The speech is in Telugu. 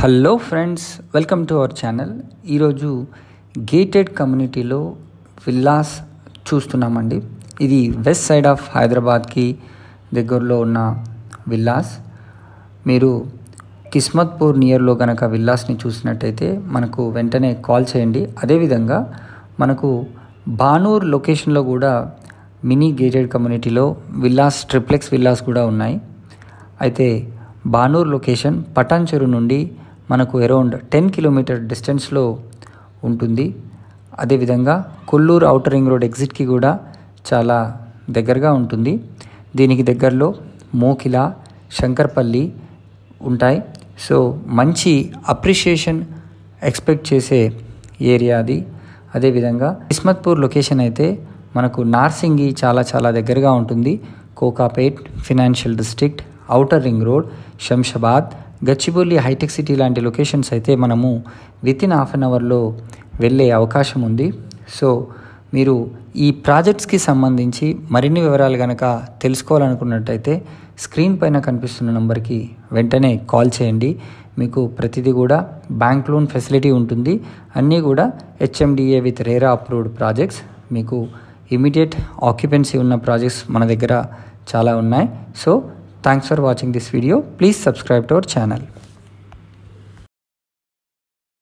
Hello friends, welcome to our channel. ఈరోజు గేటెడ్ కమ్యూనిటీలో విల్లాస్ చూస్తున్నామండి. ఇది వెస్ట్ సైడ్ ఆఫ్ హైదరాబాద్కి దగ్గరలో ఉన్న విల్లాస్. మీరు కిస్మత్పూర్ నియర్లో కనుక విల్లాస్ని చూసినట్టయితే మనకు వెంటనే కాల్ చేయండి. అదేవిధంగా మనకు బానూర్ లొకేషన్లో కూడా మినీ గేటెడ్ కమ్యూనిటీలో విల్లాస్, ట్రిప్లెక్స్ విల్లాస్ కూడా ఉన్నాయి. అయితే బానూర్ లొకేషన్ పటాన్ చెరు నుండి మనకు అరౌండ్ 10 కిలోమీటర్ డిస్టెన్స్లో ఉంటుంది. అదేవిధంగా కొల్లూరు ఔటర్ రింగ్ రోడ్ ఎగ్జిట్కి కూడా చాలా దగ్గరగా ఉంటుంది. దీనికి దగ్గరలో మోకిల, శంకర్పల్లి ఉంటాయి. సో మంచి అప్రిషియేషన్ ఎక్స్పెక్ట్ చేసే ఏరియా అది. అదేవిధంగా కిస్మత్పూర్ లొకేషన్ అయితే మనకు నార్సింగి చాలా దగ్గరగా ఉంటుంది. Kokapet financial district, outer ring road, Shamshabad, Gachibowli, హైటెక్ సిటీ లాంటి లొకేషన్స్ అయితే మనము వితిన్ హాఫ్ అన్ అవర్లో వెళ్ళే అవకాశం ఉంది. సో మీరు ఈ ప్రాజెక్ట్స్కి సంబంధించి మరిన్ని వివరాలు కనుక తెలుసుకోవాలనుకున్నట్టయితే స్క్రీన్ పైన కనిపిస్తున్న నెంబర్కి వెంటనే కాల్ చేయండి. మీకు ప్రతిదీ కూడా బ్యాంక్ లోన్ ఫెసిలిటీ ఉంటుంది. అన్నీ కూడా HMDA with RERA approved projects. మీకు ఇమీడియట్ ఆక్యుపెన్సీ ఉన్న ప్రాజెక్ట్స్ మన దగ్గర చాలా ఉన్నాయి. So thanks for watching this video. Please subscribe to our channel.